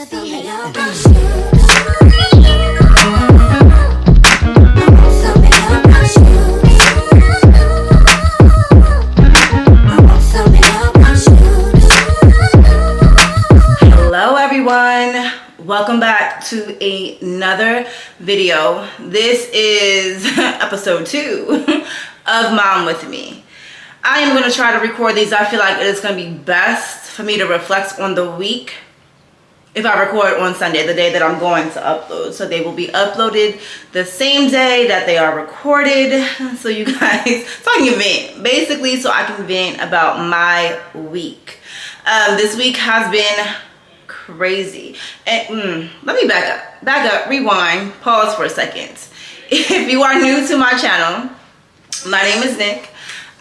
Hello everyone, welcome back to another video. This is episode 2 of Mom With Me. I am going to try to record these. I feel like it is going to be best for me to reflect on the week if I record on Sunday, the day that I'm going to upload. So they will be uploaded the same day that they are recorded. So you guys, so I can vent, basically, so I can vent about my week. This week has been crazy. And let me back up, rewind, pause for a second. If you are new to my channel, my name is Nick.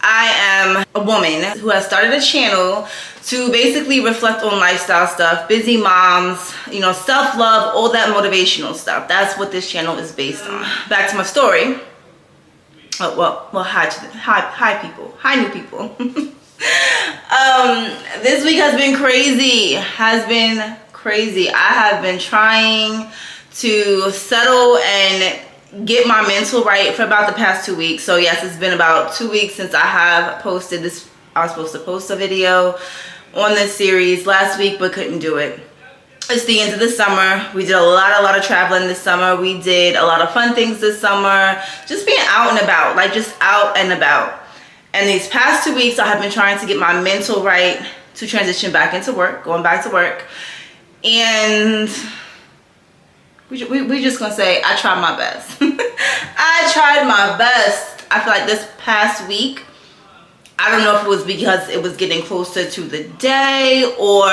I am a woman who has started a channel to basically reflect on lifestyle stuff, busy moms, you know, self-love, all that motivational stuff. That's what this channel is based on. Back to my story. Oh, well, hi people, hi new people. This week has been crazy, I have been trying to settle and get my mental right for about the past 2 weeks. So yes, it's been about 2 weeks since I have posted this. I was supposed to post a video on this series last week, but couldn't do it. It's the end of the summer. We did a lot of traveling this summer. We did a lot of fun things this summer, just being out and about, like just out and about. And these past 2 weeks, I have been trying to get my mental right to transition back into work, going back to work. And we just gonna say I tried my best. I tried my best. I feel like this past week, I don't know if it was because it was getting closer to the day or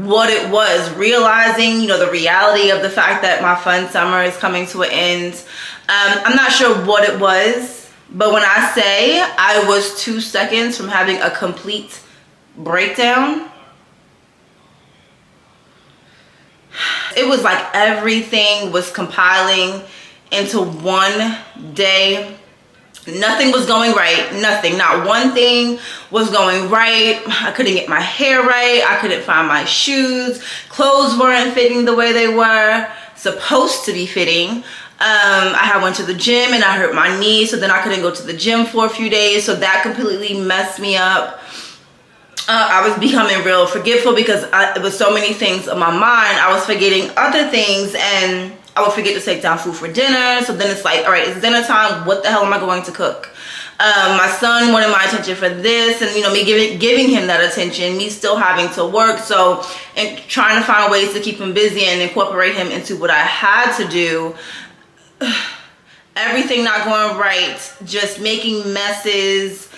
what it was, realizing, you know, the reality of the fact that my fun summer is coming to an end. I'm not sure what it was, but when I say I was 2 seconds from having a complete breakdown, it was like everything was compiling into one day. Nothing was going right. Nothing. Not one thing was going right. I couldn't get my hair right. I couldn't find my shoes. Clothes weren't fitting the way they were supposed to be fitting. I went to the gym and I hurt my knee, so then I couldn't go to the gym for a few days. So that completely messed me up. I was becoming real forgetful because it was so many things on my mind. I was forgetting other things, and I would forget to take down food for dinner. So then it's like, all right, it's dinner time. What the hell am I going to cook? My son wanted my attention for this, and you know, me giving him that attention, me still having to work. So, and trying to find ways to keep him busy and incorporate him into what I had to do. Everything not going right, just making messes.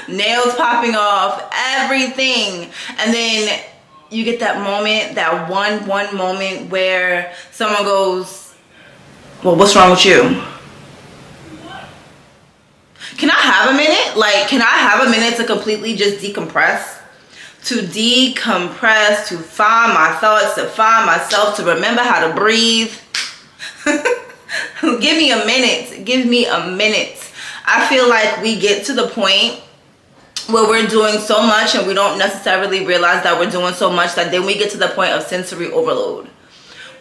Nails popping off, everything. And then you get that moment, that one moment where someone goes, well, what's wrong with you? Can I have a minute? Like, can I have a minute to completely just decompress? To decompress, to find my thoughts, to find myself, to remember how to breathe. Give me a minute. Give me a minute. I feel like we get to the point where we're doing so much and we don't necessarily realize that we're doing so much, that then we get to the point of sensory overload,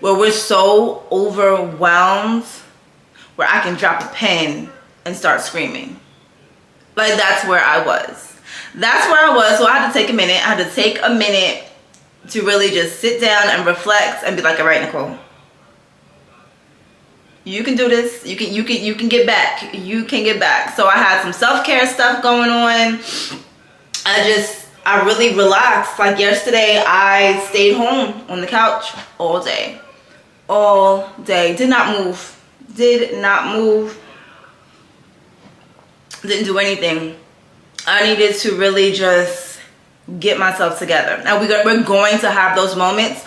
where we're so overwhelmed where I can drop a pen and start screaming. Like, that's where I was. So I had to take a minute. I had to take a minute to really just sit down and reflect and be like, all right, Nicole, you can do this. You can get back. You can get back. So I had some self-care stuff going on. I really relaxed. Like yesterday, I stayed home on the couch all day. Did not move. Didn't do anything. I needed to really just get myself together. Now we're going to have those moments.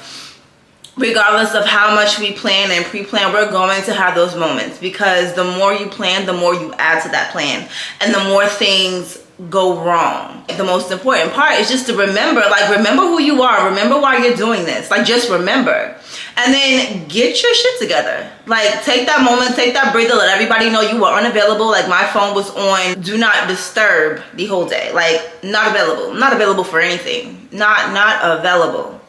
Regardless of how much we plan and pre-plan, we're going to have those moments, because the more you plan, the more you add to that plan, and the more things go wrong. The most important part is just to remember, like, remember who you are, remember why you're doing this, like, just remember, and then get your shit together. Like, take that moment, take that breather, let everybody know you were unavailable. Like, my phone was on do not disturb the whole day. Like, not available for anything, not available.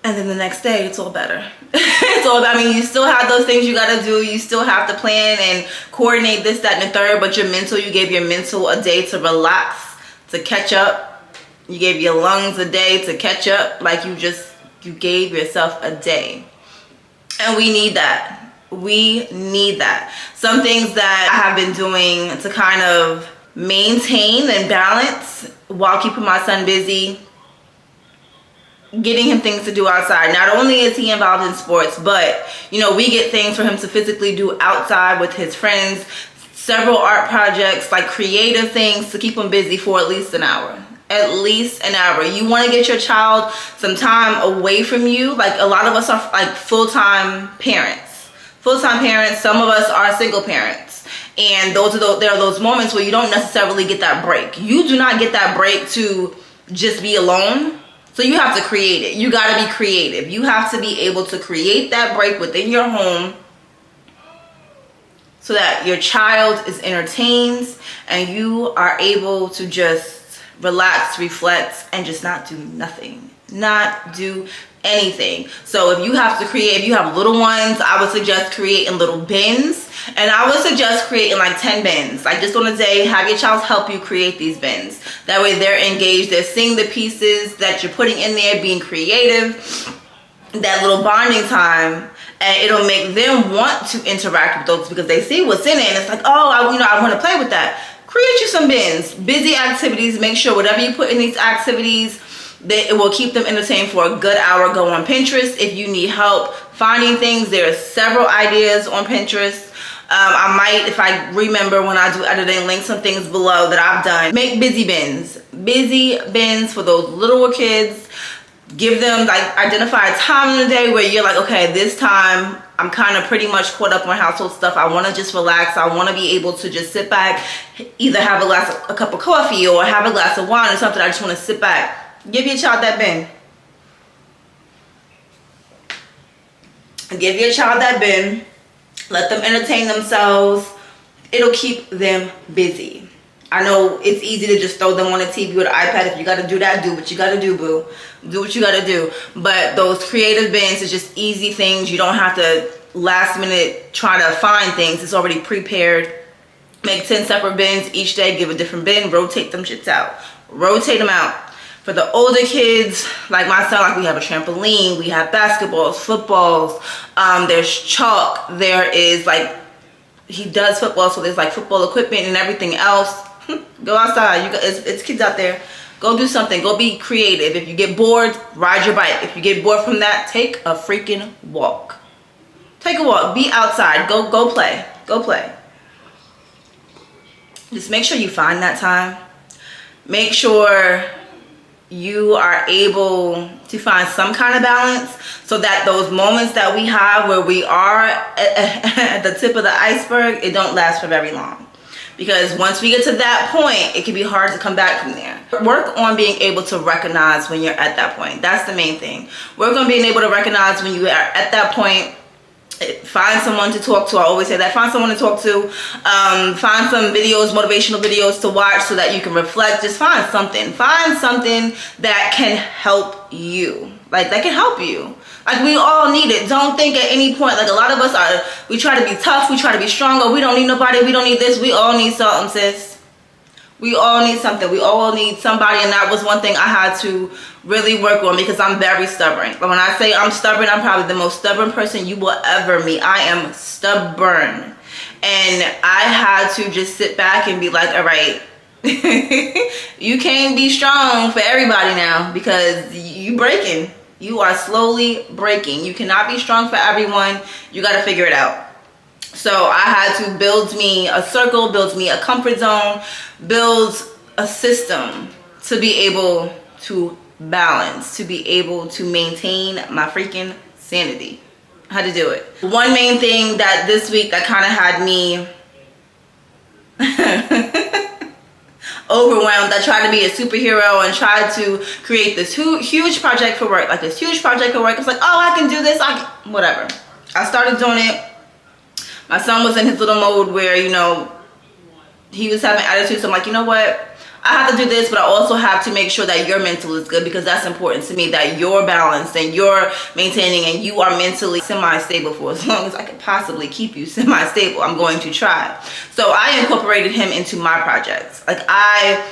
And then the next day, it's all better. It's all, I mean, you still have those things you gotta do. You still have to plan and coordinate this, that, and the third. But you gave your mental a day to relax, to catch up. You gave your lungs a day to catch up. Like, you gave yourself a day. And we need that. We need that. Some things that I have been doing to kind of maintain and balance while keeping my son busy, getting him things to do outside. Not only is he involved in sports, but you know, we get things for him to physically do outside with his friends, several art projects, like creative things to keep him busy for at least an hour. At least an hour. You want to get your child some time away from you. Like, a lot of us are like full-time parents. Some of us are single parents, and there are those moments where you don't necessarily get that break. You do not get that break to just be alone. So you have to create it. You got to be creative. You have to be able to create that break within your home so that your child is entertained and you are able to just relax, reflect, and just not do nothing. Not do anything. So if you have to create, if you have little ones, I would suggest creating little bins. And I would suggest creating like 10 bins. Like, just on a day, have your child help you create these bins. That way they're engaged, they're seeing the pieces that you're putting in there, being creative, that little bonding time, and it'll make them want to interact with those because they see what's in it, and it's like, oh, I want to play with that. Create you some bins, busy activities. Make sure whatever you put in these activities, that it will keep them entertained for a good hour. Go on Pinterest if you need help finding things. There are several ideas on Pinterest. I might, if I remember when I do editing, link some things below that I've done. Make busy bins for those little kids. Give them, like, identify a time in the day where you're like, okay, this time I'm kind of pretty much caught up on household stuff. I want to just relax. I want to be able to just sit back, either have a cup of coffee or have a glass of wine or something. I just want to sit back. Give your child that bin. Give your child that bin. Let them entertain themselves. It'll keep them busy. I know it's easy to just throw them on a TV or the iPad. If you got to do that, do what you got to do, boo. Do what you got to do. But those creative bins is just easy things. You don't have to last minute try to find things. It's already prepared. Make 10 separate bins each day. Give a different bin. Rotate them shits out. Rotate them out. For the older kids, like my son, like, we have a trampoline, we have basketballs, footballs, there's chalk, there is, like, he does football, so there's like football equipment and everything else. Go outside. It's kids out there. Go do something. Go be creative. If you get bored, ride your bike. If you get bored from that, take a freaking walk. Take a walk. Be outside. Go play. Go play. Just make sure you find that time. Make sure you are able to find some kind of balance so that those moments that we have where we are at the tip of the iceberg, it don't last for very long. Because once we get to that point, it can be hard to come back from there. Work on being able to recognize when you're at that point. That's the main thing. Work on being able to recognize when you are at that point. Find someone to talk to. I always say that. Find someone to talk to. Find some videos, motivational videos to watch so that you can reflect. Just find something. Find something that can help you. Like, that can help you. Like, we all need it. Don't think at any point, like, a lot of us we try to be tough. We try to be stronger. We don't need nobody. We don't need this. We all need something, sis. We all need something. We all need somebody. And that was one thing I had to really work on because I'm very stubborn. But when I say I'm stubborn, I'm probably the most stubborn person you will ever meet. I am stubborn. And I had to just sit back and be like, all right, you can't be strong for everybody now because you breaking. You are slowly breaking. You cannot be strong for everyone. You got to figure it out. So I had to build me a circle, build me a comfort zone, build a system to be able to balance, to be able to maintain my freaking sanity. I had to do it. One main thing that this week that kind of had me overwhelmed. I tried to be a superhero and tried to create this huge project for work. Like this huge project for work. It's like, oh, I can do this. Whatever. I started doing it. My son was in his little mode where, you know, he was having attitude. So I'm like, you know what? I have to do this, but I also have to make sure that your mental is good, because that's important to me, that you're balanced and you're maintaining and you are mentally semi-stable for as long as I can possibly keep you semi-stable. I'm going to try. So I incorporated him into my projects. Like, I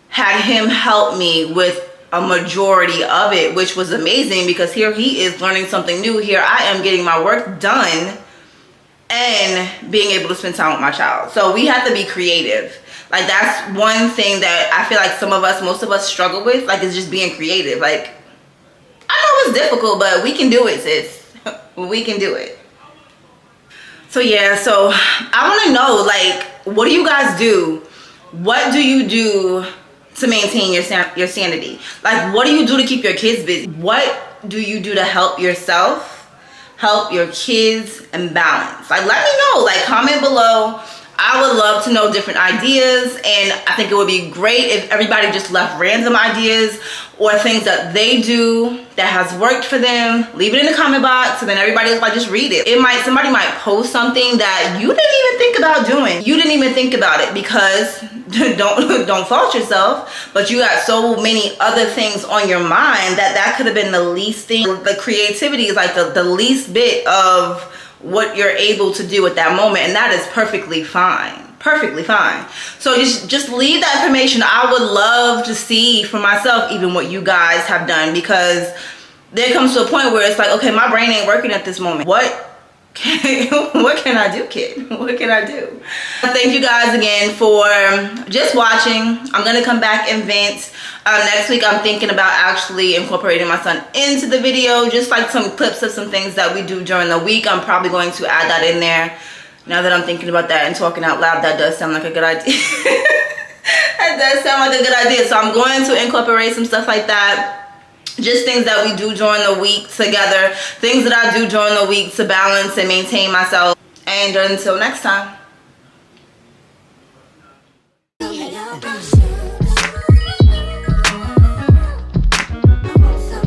had him help me with a majority of it, which was amazing, because here he is learning something new. Here I am getting my work done and being able to spend time with my child. So we have to be creative. Like, that's one thing that I feel like most of us struggle with, like, is just being creative. Like, I know it's difficult, but we can do it, sis. We can do it. So yeah, so I want to know, like, what do you guys do? What do you do to maintain your sanity? Like, what do you do to keep your kids busy? What do you do to help yourself, help your kids, and balance? Like, let me know. Like, comment below. I would love to know different ideas, and I think it would be great if everybody just left random ideas or things that they do that has worked for them. Leave it in the comment box, and then everybody's like, just read it. Somebody might post something that you didn't even think about doing. You didn't even think about it, because don't fault yourself, but you got so many other things on your mind that could have been the least thing. The creativity is like the least bit of what you're able to do at that moment, and that is perfectly fine. Perfectly fine. So just leave that information. I would love to see for myself even what you guys have done, because there comes to a point where it's like, okay, my brain ain't working at this moment. What can I do, kid? What can I do? Thank you guys again for just watching. I'm gonna come back and vent. Next week I'm thinking about actually incorporating my son into the video, just like some clips of some things that we do during the week. I'm probably going to add that in there. Now that I'm thinking about that and talking out loud, that does sound like a good idea. That does sound like a good idea. So I'm going to incorporate some stuff like that. Just things that we do during the week together. Things that I do during the week to balance and maintain myself. And until next time.